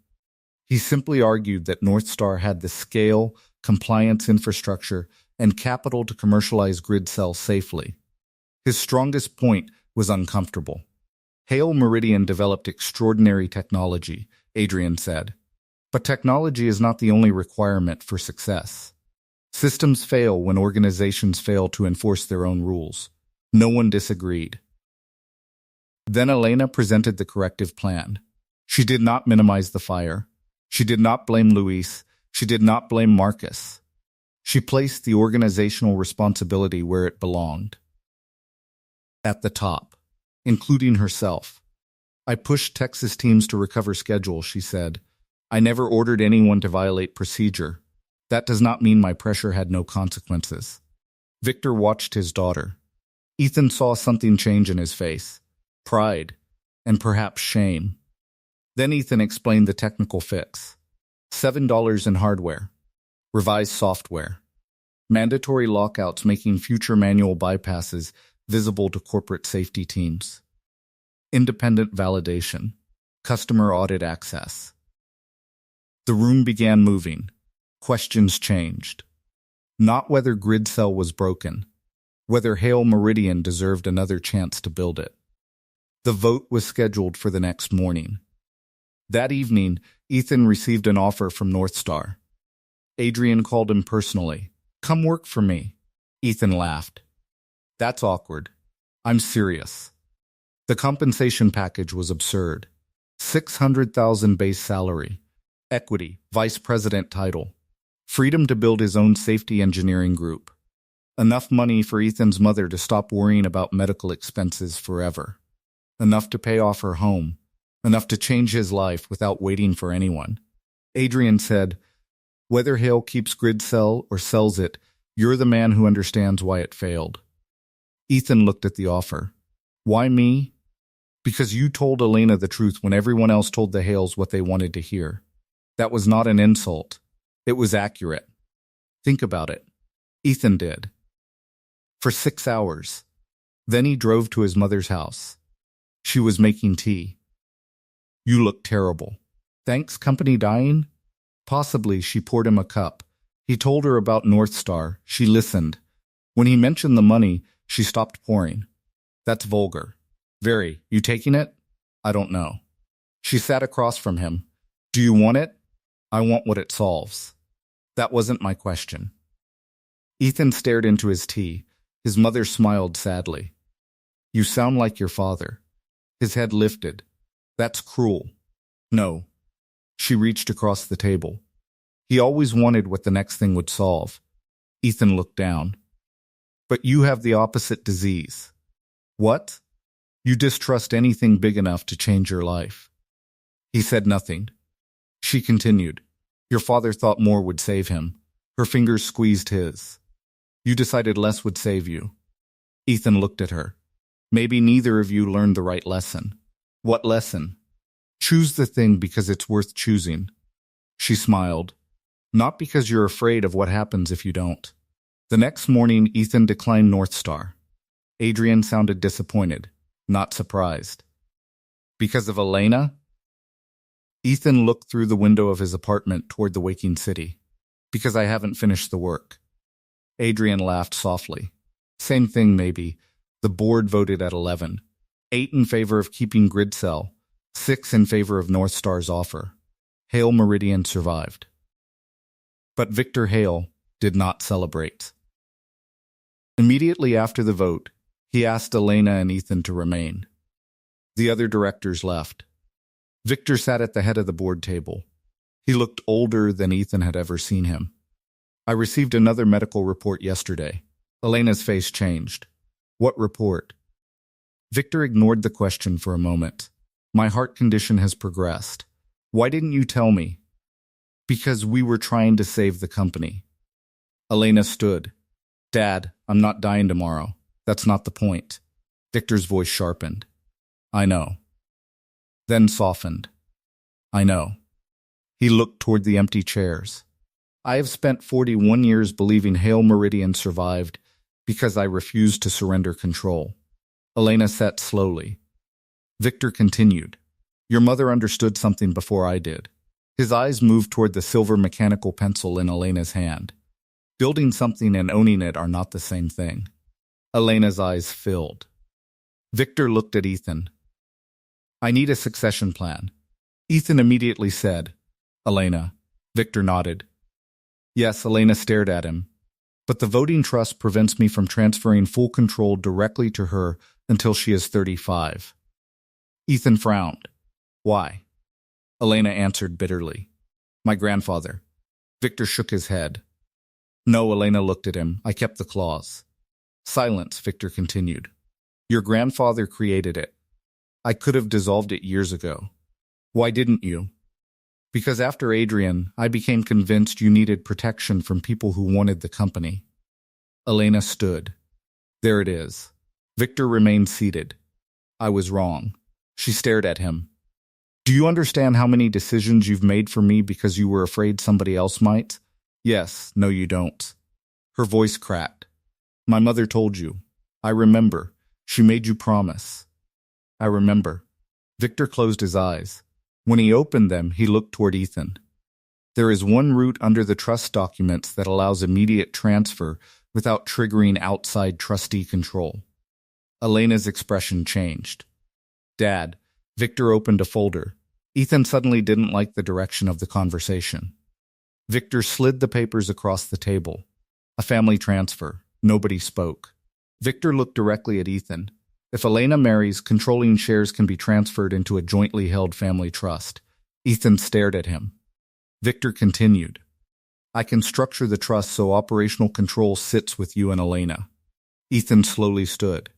He simply argued that North Star had the scale, compliance infrastructure, and capital to commercialize GridCell safely. His strongest point was uncomfortable. Hale Meridian developed extraordinary technology, Adrian said. But technology is not the only requirement for success. Systems fail when organizations fail to enforce their own rules. No one disagreed. Then Elena presented the corrective plan. She did not minimize the fire. She did not blame Luis. She did not blame Marcus. She placed the organizational responsibility where it belonged. At the top, including herself. I pushed Texas teams to recover schedule, she said. I never ordered anyone to violate procedure. That does not mean my pressure had no consequences. Victor watched his daughter. Ethan saw something change in his face. Pride, and perhaps shame. Then Ethan explained the technical fix. $7 in hardware. Revised software. Mandatory lockouts making future manual bypasses visible to corporate safety teams. independent validation, customer audit access. The room began moving. Questions changed. Not whether grid cell was broken, whether Hale Meridian deserved another chance to build it. The vote was scheduled for the next morning. That evening, Ethan received an offer from North Star. Adrian called him personally. "Come work for me." Ethan laughed. "That's awkward. I'm serious." The compensation package was absurd. 600,000 base salary, equity, vice president title, freedom to build his own safety engineering group. Enough money for Ethan's mother to stop worrying about medical expenses forever. Enough to pay off her home. Enough to change his life without waiting for anyone. Adrian said, "Whether Hale keeps grid cell or sells it, you're the man who understands why it failed." Ethan looked at the offer. "Why me?" "Because you told Elena the truth when everyone else told the Hales what they wanted to hear. That was not an insult. It was accurate. Think about it." Ethan did. For 6 hours. Then he drove to his mother's house. She was making tea. "You look terrible." "Thanks, company dying?" Possibly. She poured him a cup. He told her about North Star. She listened. When he mentioned the money, she stopped pouring. "That's vulgar." "Very. You taking it?" "I don't know." She sat across from him. "Do you want it?" "I want what it solves." "That wasn't my question." Ethan stared into his tea. His mother smiled sadly. "You sound like your father." His head lifted. "That's cruel." "No." She reached across the table. He always wanted what the next thing would solve. Ethan looked down. "But you have the opposite disease." "What?" "You distrust anything big enough to change your life." He said nothing. She continued. "Your father thought more would save him." Her fingers squeezed his. "You decided less would save you." Ethan looked at her. "Maybe neither of you learned the right lesson." "What lesson?" "Choose the thing because it's worth choosing." She smiled. "Not because you're afraid of what happens if you don't." The next morning, Ethan declined North Star. Adrian sounded disappointed, not surprised. "Because of Elena?" Ethan looked through the window of his apartment toward the waking city. "Because I haven't finished the work." Adrian laughed softly. "Same thing, maybe. The board voted at 11. 8 in favor of keeping grid cell. 6 in favor of North Star's offer. Hale Meridian survived." But Victor Hale did not celebrate. Immediately after the vote, he asked Elena and Ethan to remain. The other directors left. Victor sat at the head of the board table. He looked older than Ethan had ever seen him. "I received another medical report yesterday." Elena's face changed. "What report?" Victor ignored the question for a moment. "My heart condition has progressed." "Why didn't you tell me?" "Because we were trying to save the company." Elena stood. "Dad, I'm not dying tomorrow. That's not the point." Victor's voice sharpened. "I know." Then softened. "I know." He looked toward the empty chairs. "I have spent 41 years believing Hale Meridian survived because I refused to surrender control." Elena sat slowly. Victor continued. "Your mother understood something before I did." His eyes moved toward the silver mechanical pencil in Elena's hand. Building something and owning it are not the same thing. Elena's eyes filled. Victor looked at Ethan. "I need a succession plan." Ethan immediately said, "Elena." Victor nodded. Yes, Elena stared at him. "But the voting trust prevents me from transferring full control directly to her until she is 35. Ethan frowned. "Why?" Elena answered bitterly. "My grandfather." Victor shook his head. "No," Elena looked at him. "I kept the clause." Silence, Victor continued. "Your grandfather created it. I could have dissolved it years ago." "Why didn't you?" "Because after Adrian, I became convinced you needed protection from people who wanted the company." Elena stood. "There it is." Victor remained seated. "I was wrong." She stared at him. "Do you understand how many decisions you've made for me because you were afraid somebody else might?" "Yes, no you don't." Her voice cracked. "My mother told you. I remember. She made you promise." I remember. Victor closed his eyes. When he opened them, he looked toward Ethan. There is one route under the trust documents that allows immediate transfer without triggering outside trustee control. Elena's expression changed. Dad, Victor opened a folder. Ethan suddenly didn't like the direction of the conversation. Victor slid the papers across the table. A family transfer. Nobody spoke. Victor looked directly at Ethan. If Elena marries, controlling shares can be transferred into a jointly held family trust. Ethan stared at him. Victor continued. I can structure the trust so operational control sits with you and Elena. Ethan slowly stood.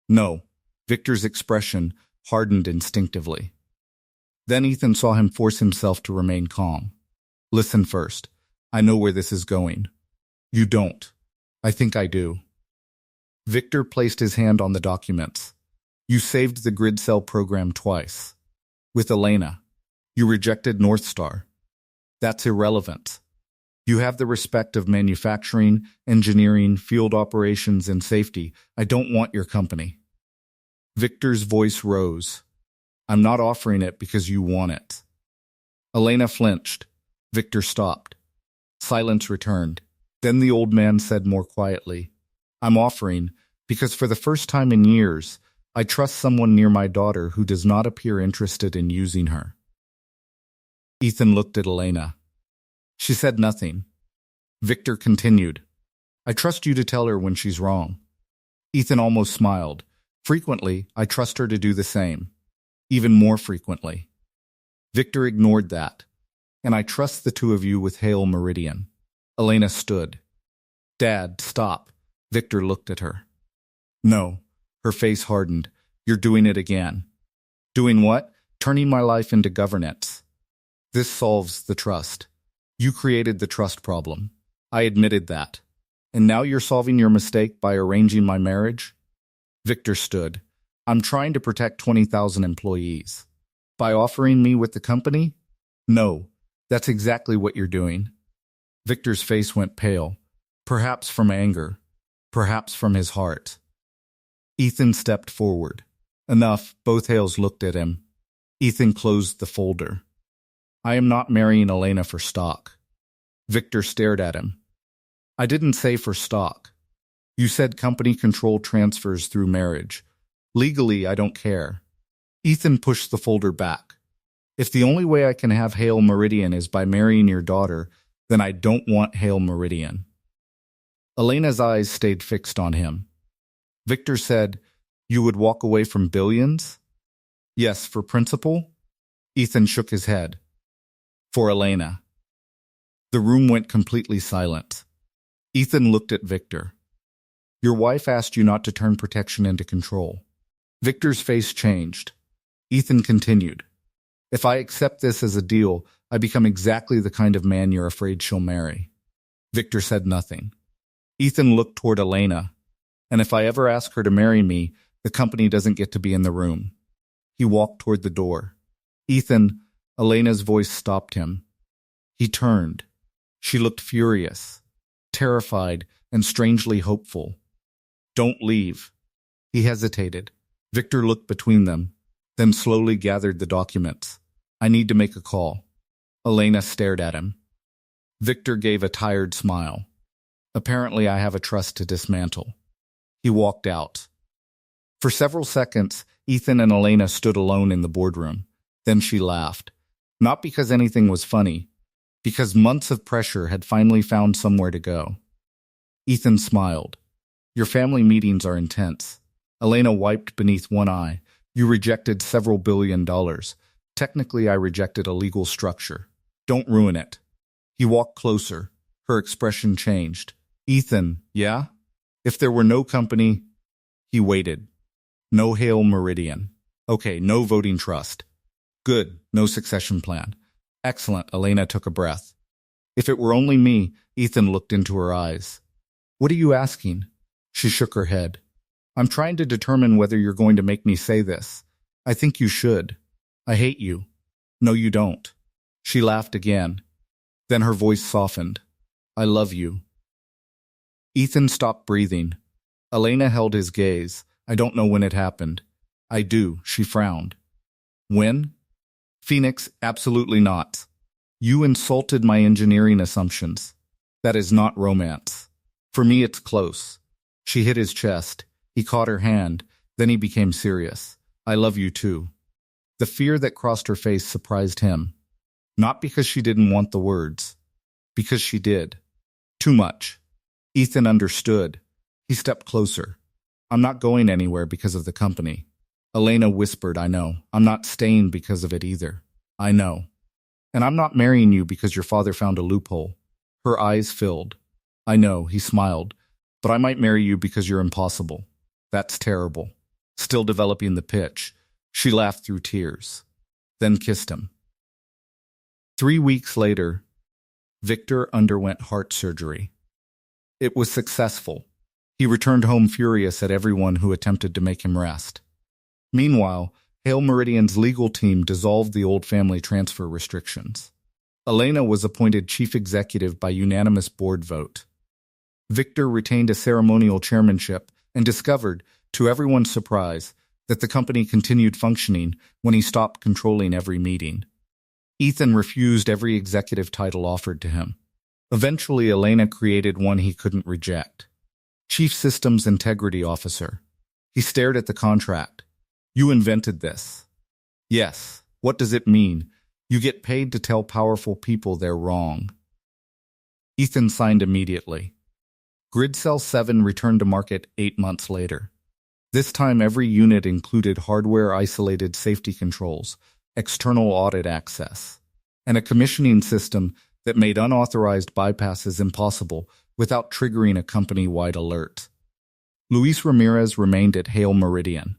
No. Victor's expression hardened instinctively. Then Ethan saw him force himself to remain calm. Listen first. I know where this is going. You don't. I think I do. Victor placed his hand on the documents. You saved the grid cell program twice. With Elena. You rejected North Star. That's irrelevant. You have the respect of manufacturing, engineering, field operations, and safety. I don't want your company. Victor's voice rose. I'm not offering it because you want it. Elena flinched. Victor stopped. Silence returned. Then the old man said more quietly, I'm offering because for the first time in years, I trust someone near my daughter who does not appear interested in using her. Ethan looked at Elena. She said nothing. Victor continued, I trust you to tell her when she's wrong. Ethan almost smiled. Frequently, I trust her to do the same. Even more frequently. Victor ignored that. And I trust the two of you with Hail Meridian. Elena stood. Dad, stop. Victor looked at her. No. Her face hardened. You're doing it again. Doing what? Turning my life into governance. This solves the trust. You created the trust problem. I admitted that. And now you're solving your mistake by arranging my marriage? Victor stood. I'm trying to protect 20,000 employees. By offering me with the company? No. That's exactly what you're doing. Victor's face went pale. Perhaps from anger. Perhaps from his heart. Ethan stepped forward. Enough, both Hales looked at him. Ethan closed the folder. I am not marrying Elena for stock. Victor stared at him. I didn't say for stock. You said company control transfers through marriage. Legally, I don't care. Ethan pushed the folder back. If the only way I can have Hail Meridian is by marrying your daughter, then I don't want Hail Meridian. Elena's eyes stayed fixed on him. Victor said, You would walk away from billions? Yes, for principle? Ethan shook his head. For Elena. The room went completely silent. Ethan looked at Victor. Your wife asked you not to turn protection into control. Victor's face changed. Ethan continued. If I accept this as a deal, I become exactly the kind of man you're afraid she'll marry. Victor said nothing. Ethan looked toward Elena. And if I ever ask her to marry me, the company doesn't get to be in the room. He walked toward the door. Ethan, Elena's voice stopped him. He turned. She looked furious, terrified, and strangely hopeful. Don't leave. He hesitated. Victor looked between them, then slowly gathered the documents. I need to make a call. Elena stared at him. Victor gave a tired smile. Apparently I have a trust to dismantle. He walked out. For several seconds, Ethan and Elena stood alone in the boardroom. Then she laughed. Not because anything was funny, because months of pressure had finally found somewhere to go. Ethan smiled. Your family meetings are intense. Elena wiped beneath one eye. You rejected several $1 billion. Technically, I rejected a legal structure. Don't ruin it. He walked closer. Her expression changed. Ethan, yeah? If there were no company... He waited. No Hail Meridian. Okay, no voting trust. Good, no succession plan. Excellent, Elena took a breath. If it were only me, Ethan looked into her eyes. What are you asking? She shook her head. I'm trying to determine whether you're going to make me say this. I think you should. I hate you. No, you don't. She laughed again. Then her voice softened. I love you. Ethan stopped breathing. Elena held his gaze. I don't know when it happened. I do, she frowned. When? Phoenix, absolutely not. You insulted my engineering assumptions. That is not romance. For me, it's close. She hit his chest. He caught her hand. Then he became serious. I love you too. The fear that crossed her face surprised him. Not because she didn't want the words. Because she did. Too much. Ethan understood. He stepped closer. I'm not going anywhere because of the company. Elena whispered, I know. I'm not staying because of it either. I know. And I'm not marrying you because your father found a loophole. Her eyes filled. I know, he smiled. But I might marry you because you're impossible. That's terrible. Still developing the pitch. She laughed through tears. Then kissed him. 3 weeks later, Victor underwent heart surgery. It was successful. He returned home furious at everyone who attempted to make him rest. Meanwhile, Hale Meridian's legal team dissolved the old family transfer restrictions. Elena was appointed chief executive by unanimous board vote. Victor retained a ceremonial chairmanship and discovered, to everyone's surprise, that the company continued functioning when he stopped controlling every meeting. Ethan refused every executive title offered to him. Eventually, Elena created one he couldn't reject. Chief Systems Integrity Officer. He stared at the contract. You invented this. Yes. What does it mean? You get paid to tell powerful people they're wrong. Ethan signed immediately. Grid Cell 7 returned to market 8 months later. This time every unit included hardware-isolated safety controls, external audit access, and a commissioning system that made unauthorized bypasses impossible without triggering a company-wide alert. Luis Ramirez remained at Hale Meridian.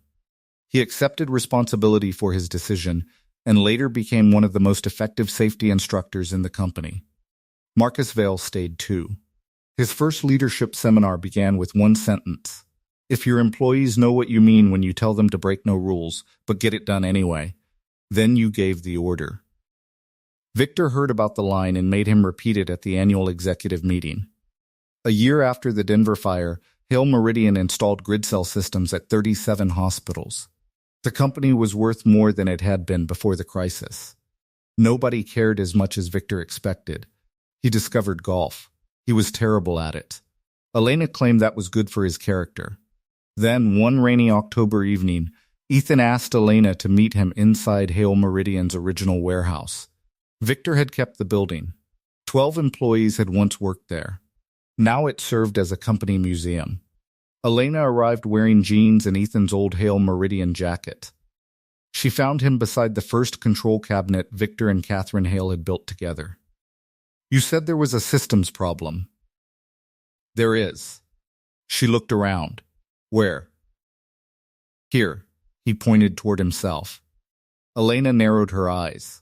He accepted responsibility for his decision and later became one of the most effective safety instructors in the company. Marcus Vale stayed too. His first leadership seminar began with one sentence. If your employees know what you mean when you tell them to break no rules, but get it done anyway, then you gave the order. Victor heard about the line and made him repeat it at the annual executive meeting. A year after the Denver fire, Hale Meridian installed grid cell systems at 37 hospitals. The company was worth more than it had been before the crisis. Nobody cared as much as Victor expected. He discovered golf. He was terrible at it. Elena claimed that was good for his character. Then, one rainy October evening, Ethan asked Elena to meet him inside Hale Meridian's original warehouse. Victor had kept the building. 12 employees had once worked there. Now it served as a company museum. Elena arrived wearing jeans and Ethan's old Hale Meridian jacket. She found him beside the first control cabinet Victor and Catherine Hale had built together. You said there was a systems problem. There is. She looked around. Where? Here. He pointed toward himself. Elena narrowed her eyes.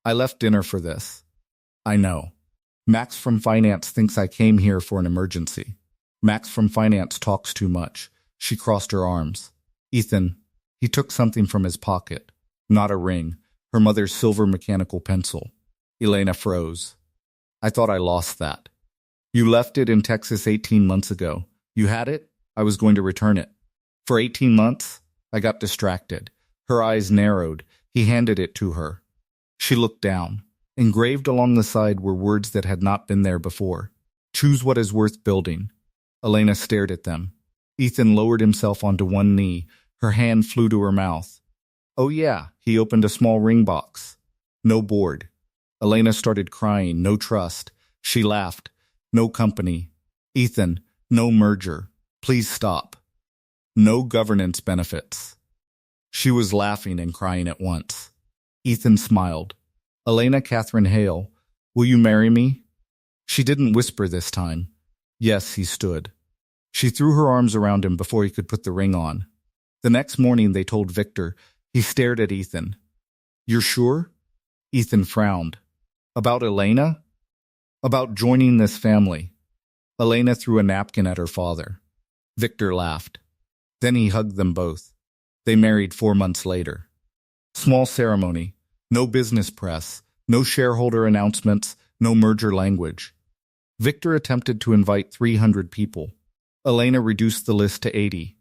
I left dinner for this. I know. Max from finance thinks I came here for an emergency. Max from finance talks too much. She crossed her arms. Ethan, he took something from his pocket. Not a ring. Her mother's silver mechanical pencil. Elena froze. I thought I lost that. You left it in Texas 18 months ago. You had it? I was going to return it. For 18 months? I got distracted. Her eyes narrowed. He handed it to her. She looked down. Engraved along the side were words that had not been there before. Choose what is worth building. Elena stared at them. Ethan lowered himself onto one knee. Her hand flew to her mouth. Oh yeah, he opened a small ring box. No board. Elena started crying. No trust. She laughed. No company. Ethan, no merger. Please stop. No governance benefits. She was laughing and crying at once. Ethan smiled. Elena Catherine Hale, will you marry me? She didn't whisper this time. Yes, he stood. She threw her arms around him before he could put the ring on. The next morning they told Victor. He stared at Ethan. You're sure? Ethan frowned. About Elena? About joining this family. Elena threw a napkin at her father. Victor laughed. Then he hugged them both. They married 4 months later. Small ceremony. No business press. No shareholder announcements. No merger language. Victor attempted to invite 300 people. Elena reduced the list to 80.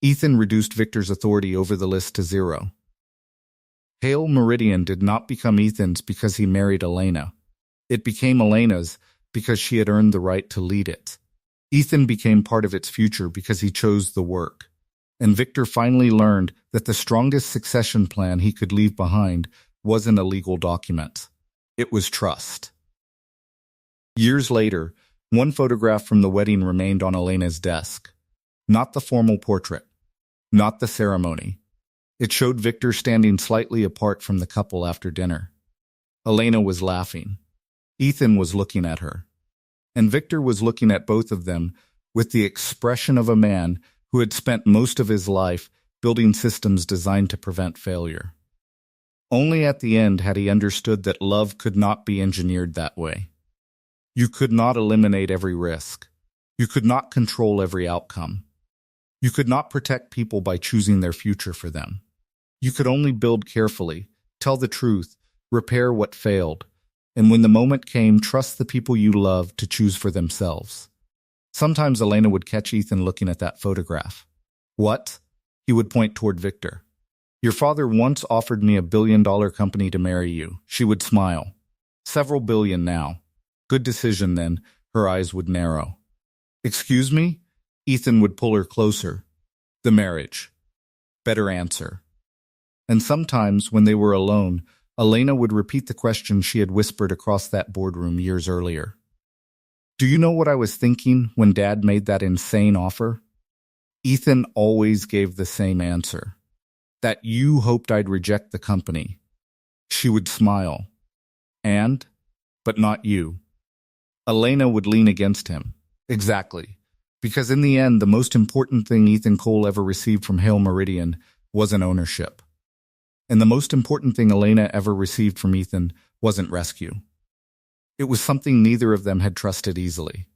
Ethan reduced Victor's authority over the list to 0. Hale Meridian did not become Ethan's because he married Elena. It became Elena's because she had earned the right to lead it. Ethan became part of its future because he chose the work. And Victor finally learned that the strongest succession plan he could leave behind wasn't a legal document. It was trust. Years later, one photograph from the wedding remained on Elena's desk. Not the formal portrait. Not the ceremony. It showed Victor standing slightly apart from the couple after dinner. Elena was laughing. Ethan was looking at her. And Victor was looking at both of them with the expression of a man who had spent most of his life building systems designed to prevent failure. Only at the end had he understood that love could not be engineered that way. You could not eliminate every risk. You could not control every outcome. You could not protect people by choosing their future for them. You could only build carefully, tell the truth, repair what failed, and when the moment came, trust the people you love to choose for themselves. Sometimes Elena would catch Ethan looking at that photograph. What? He would point toward Victor. Your father once offered me $1 billion company to marry you. She would smile. Several billion now. Good decision then. Her eyes would narrow. Excuse me? Ethan would pull her closer. The marriage. Better answer. And sometimes, when they were alone, Elena would repeat the question she had whispered across that boardroom years earlier. Do you know what I was thinking when Dad made that insane offer? Ethan always gave the same answer. That you hoped I'd reject the company. She would smile. But not you. Elena would lean against him. Exactly. Because in the end, the most important thing Ethan Cole ever received from Hale Meridian wasn't ownership. And the most important thing Elena ever received from Ethan wasn't rescue. It was something neither of them had trusted easily.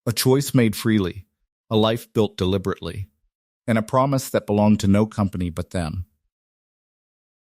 A choice made freely, a life built deliberately, and a promise that belonged to no company but them.